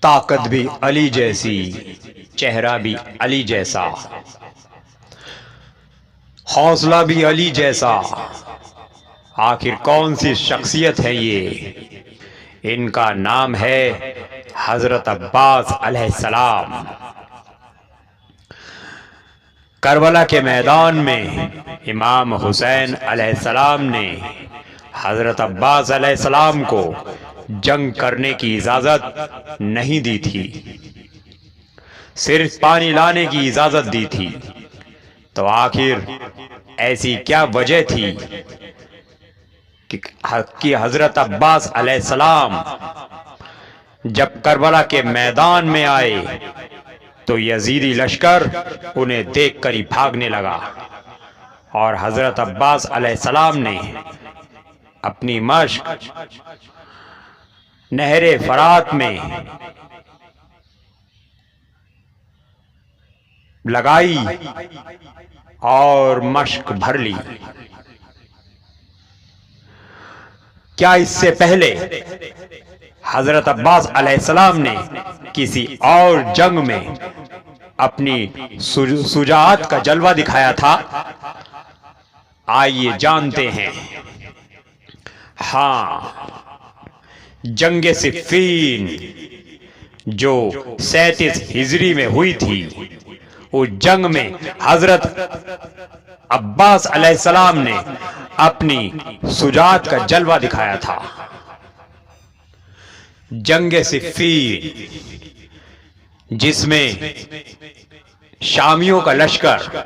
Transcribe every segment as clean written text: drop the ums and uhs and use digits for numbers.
ताकत भी अली जैसी, चेहरा भी अली जैसा, हौसला भी अली जैसा। आखिर कौन सी शख्सियत है ये? इनका नाम है हजरत अब्बास अलैहिस्सलाम। करबला के मैदान में इमाम हुसैन अलैहिस्सलाम ने हजरत अब्बास अलैहिस्सलाम को जंग करने की इजाजत नहीं दी थी, सिर्फ पानी लाने की इजाजत दी थी। तो आखिर ऐसी क्या वजह थी कि हजरत अब्बास अलैहिस्सलाम जब करबला के मैदान में आए तो यजीदी लश्कर उन्हें देखकर ही भागने लगा और हजरत अब्बास अलैहिस्सलाम ने अपनी मश्क नहरे फरात में लगाई और मश्क भर ली। क्या इससे पहले हजरत अब्बास अलैहिस्सलाम ने किसी और जंग में अपनी सुजात का जलवा दिखाया था? आइए जानते हैं। हाँ, जंगे सिफ़ीन जो 37 हिजरी में हुई थी, उस जंग में हजरत अब्बास अलैहिस्सलाम ने अपनी सुजात का जलवा दिखाया था। जंगे सिफ़ीन जिसमें शामियों का लश्कर,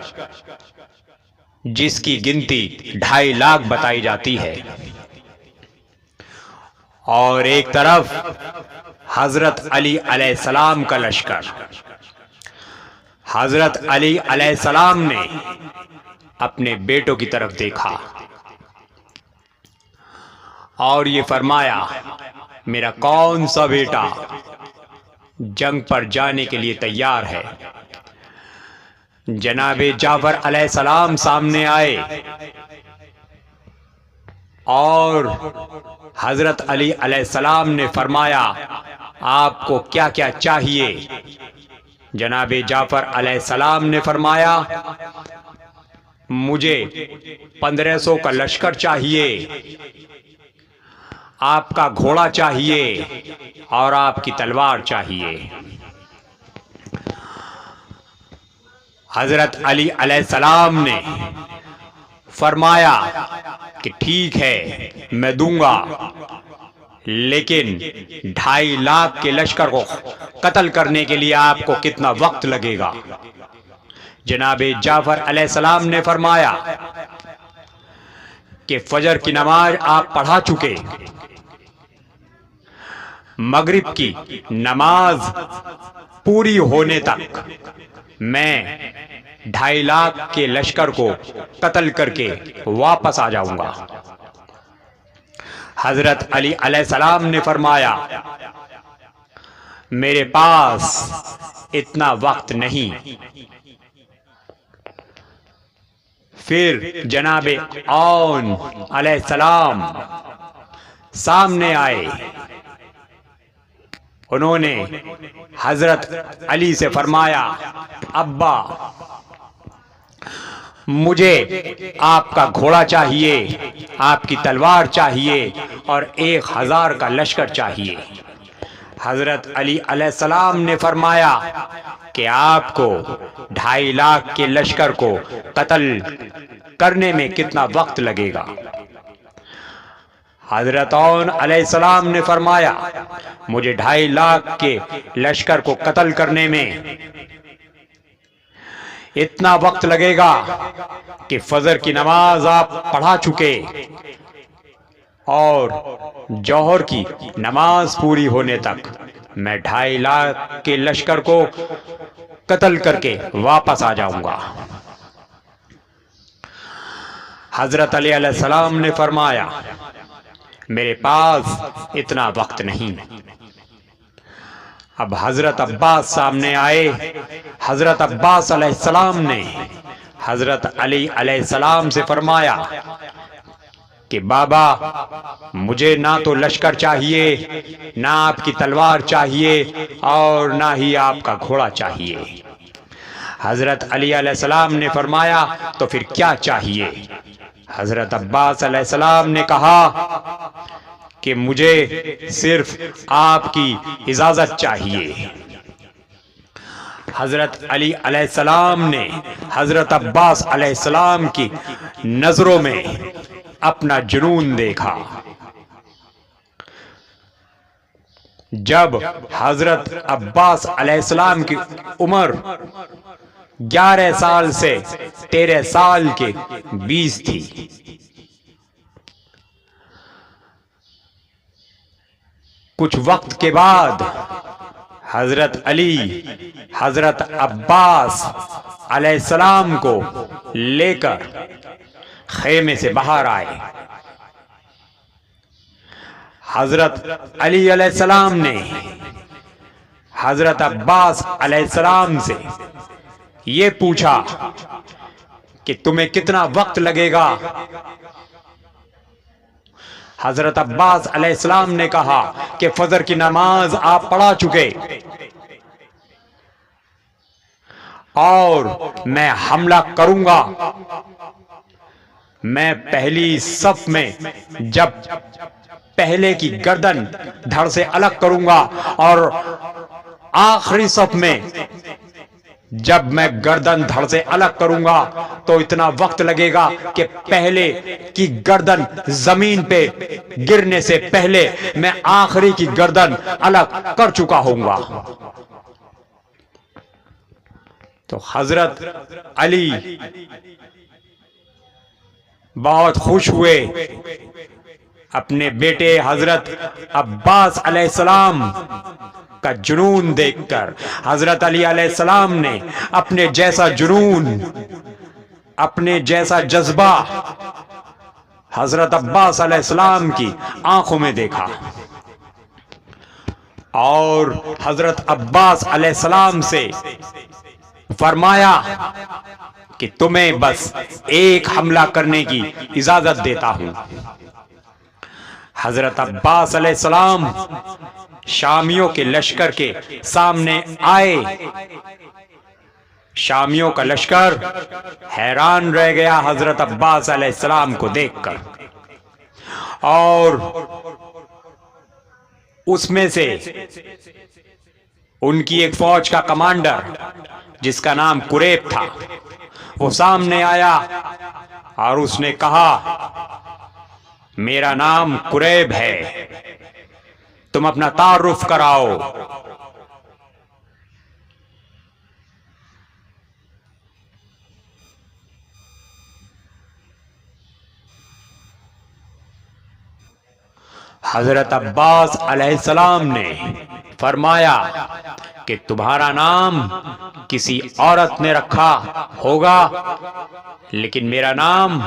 जिसकी गिनती 2.5 लाख बताई जाती है, और एक तरफ हजरत अली अलैहिस्सलाम का लश्कर। हजरत अली अलैहिस्सलाम ने अपने बेटों की तरफ देखा और ये फरमाया, मेरा कौन सा बेटा जंग पर जाने के लिए तैयार है? जनाबे जाफर अलैहिस्सलाम सामने आए और हजरत अली अलैहिस्सलाम ने फरमाया, आपको क्या क्या चाहिए? जनाबे जाफर अलैहिस्सलाम ने फरमाया, मुझे 1500 का लश्कर चाहिए, आपका घोड़ा चाहिए और आपकी तलवार चाहिए। हजरत अली अलैहिस्सलाम ने फरमाया कि ठीक है, मैं दूंगा, लेकिन 2.5 लाख के लश्कर को कत्ल करने के लिए आपको कितना वक्त लगेगा? जनाबे जाफर अलैहिस्सलाम ने फरमाया कि फजर की नमाज आप पढ़ा चुके, मगरिब की नमाज पूरी होने तक मैं 2.5 लाख के लश्कर को कत्ल करके वापस आ जाऊंगा। हजरत अली अलैहिस्सलाम ने फरमाया, मेरे पास इतना वक्त नहीं। फिर जनाबे औन अलैहिस्सलाम सामने आए। उन्होंने हजरत अली से फरमाया, अब्बा, मुझे आपका घोड़ा चाहिए, आपकी तलवार चाहिए और 1000 का लश्कर चाहिए। हजरत अली अलैहिस्सलाम ने फरमाया कि आपको 2.5 लाख के लश्कर को कत्ल करने में कितना वक्त लगेगा? हजरत औन अलैहिस्सलाम ने फरमाया, मुझे 2.5 लाख के लश्कर को कत्ल करने में इतना वक्त लगेगा कि फजर की नमाज आप पढ़ा चुके और जौहर की नमाज पूरी होने तक मैं 2.5 लाख के लश्कर को कत्ल करके वापस आ जाऊंगा। हजरत अली अलैहिस्सलाम ने फरमाया, मेरे पास इतना वक्त नहीं। अब हजरत अब्बास सामने आए। हजरत अब्बास अलैहिस्सलाम ने हजरत अली अलैहिस्सलाम से फरमाया कि बाबा, मुझे ना तो लश्कर चाहिए, ना आपकी तलवार चाहिए, और ना ही आपका घोड़ा चाहिए। हजरत अली अलैहिस्सलाम ने फरमाया, तो फिर क्या चाहिए? हजरत अब्बास अलैहिस्सलाम ने कहा कि मुझे सिर्फ आपकी इजाजत चाहिए। हजरत अली अलैहिस्सलाम ने हजरत अब्बास अलैहिस्सलाम की नजरों में अपना जुनून देखा। जब हजरत अब्बास अलैहिस्सलाम की उम्र 11 साल से 13 साल के बीच थी, कुछ वक्त के बाद हजरत अली हजरत अब्बास अलैहिस्सलाम को लेकर खेमे से बाहर आए। हजरत अली अलैहिस्सलाम ने हजरत अब्बास अलैहिस्सलाम से ये पूछा कि तुम्हें कितना वक्त लगेगा? हजरत अब्बास अलैहिस्सलाम ने कहा कि फजर की नमाज आप पढ़ा चुके और मैं हमला करूंगा। मैं पहली सफ में जब पहले की गर्दन धड़ से अलग करूंगा और आखिरी सफ में जब मैं गर्दन धड़ से अलग करूंगा तो इतना वक्त लगेगा कि पहले की गर्दन जमीन पे गिरने से पहले मैं आखिरी की गर्दन अलग कर चुका होऊंगा। तो हजरत अली बहुत खुश हुए अपने बेटे हजरत अब्बास अलैहिस्सलाम का जुनून देखकर। हजरत अली अलैहिस्सलाम ने अपने जैसा जुनून, अपने जैसा जज्बा हजरत अब्बास अलैहिस्सलाम की आंखों में देखा और हजरत अब्बास अलैहिस्सलाम से फरमाया कि तुम्हें बस एक हमला करने की इजाजत देता हूं। हजरत अब्बास अलैहिस्सलाम शामियों के लश्कर के सामने आए। शामियों का लश्कर हैरान रह गया हजरत अब्बास अलैहिस्सलाम को देखकर, और उसमें से उनकी एक फौज का कमांडर जिसका नाम कुरैब था, वो सामने आया और उसने कहा, मेरा नाम कुरैब है, तुम अपना तारुफ कराओ। हजरत अब्बास अलैहिस्सलाम ने फरमाया कि तुम्हारा नाम किसी औरत ने रखा होगा, लेकिन मेरा नाम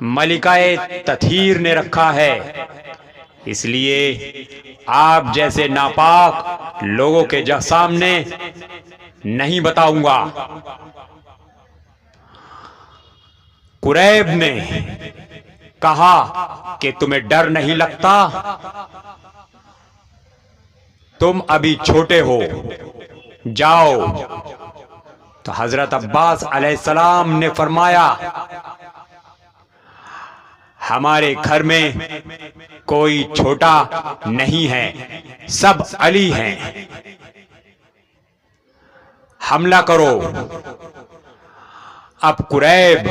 मलिकाए तथीर ने रखा है, इसलिए आप जैसे नापाक लोगों के सामने नहीं बताऊंगा। कुरैब ने कहा कि तुम्हें डर नहीं लगता? तुम अभी छोटे हो, जाओ। तो हजरत अब्बास अलैहिस्सलाम ने फरमाया, हमारे घर में कोई छोटा नहीं है, सब अली हैं, हमला करो। अब कुरैब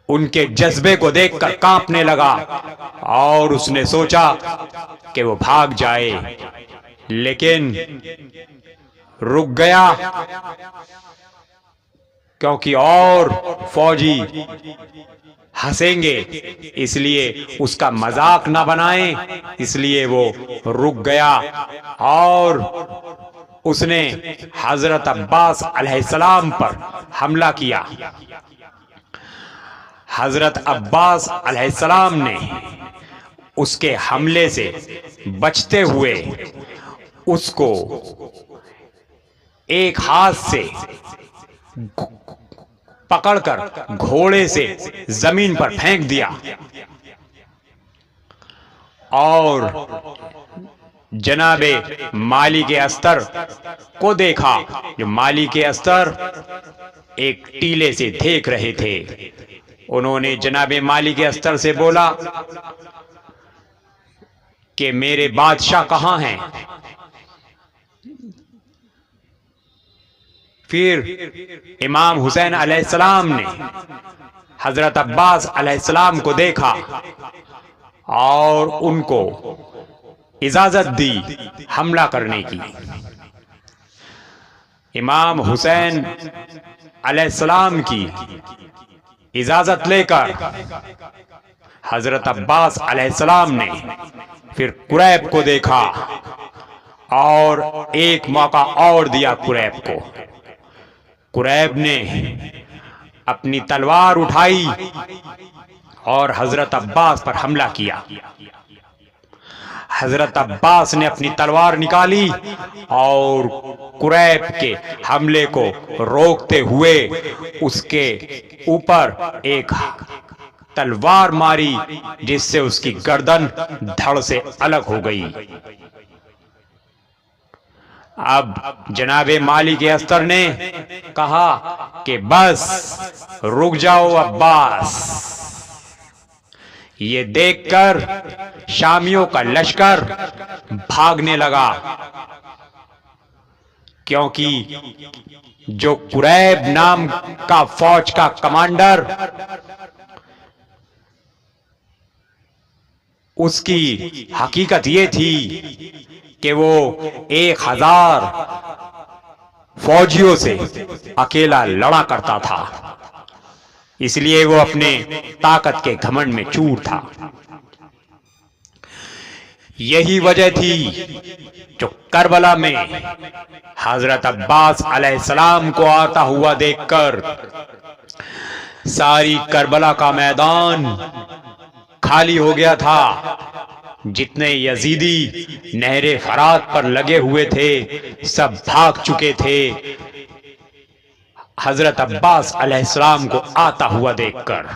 उनके जज्बे को देखकर कांपने लगा और उसने सोचा कि वो भाग जाए, लेकिन रुक गया क्योंकि और फौजी हंसेंगे, इसलिए उसका मजाक ना बनाएं, इसलिए वो रुक गया और उसने हजरत अब्बास अलैहिस्सलाम पर हमला किया। हजरत अब्बास अलैहिस्सलाम ने उसके हमले से बचते हुए उसको एक हाथ से पकड़कर घोड़े से जमीन पर फेंक दिया और जनाबे मालिक अस्तर को देखा, जो मालिक अस्तर एक टीले से देख रहे थे। उन्होंने जनाबे मालिक अस्तर से बोला कि मेरे बादशाह कहाँ हैं? फिर इमाम हुसैन अलैहिस्सलाम ने हजरत अब्बास अलैहिस्सलाम को देखा और उनको इजाजत दी हमला करने की। इमाम हुसैन अलैहिस्सलाम की इजाजत लेकर हजरत अब्बास अलैहिस्सलाम ने फिर कुरैब को देखा और एक मौका और दिया कुरैब को। कुरैब ने अपनी तलवार उठाई और हजरत अब्बास पर हमला किया। हजरत अब्बास ने अपनी तलवार निकाली और कुरैब के हमले को रोकते हुए उसके ऊपर एक तलवार मारी, जिससे उसकी गर्दन धड़ से अलग हो गई। अब जनाबे मालिक अस्तर ने कहा कि बस रुक जाओ अब्बास। ये देखकर शामियों का लश्कर भागने लगा, क्योंकि जो कुरैब नाम का फौज का कमांडर, उसकी हकीकत ये थी कि वो 1000 फौजियों से अकेला लड़ा करता था, इसलिए वो अपने ताकत के घमंड में चूर था। यही वजह थी जो करबला में हजरत अब्बास अलैहिस्सलाम को आता हुआ देखकर सारी करबला का मैदान खाली हो गया था। जितने यजीदी नहरे फरात पर लगे हुए थे सब भाग चुके थे हजरत अब्बास अलैहिस्सलाम को आता हुआ देखकर।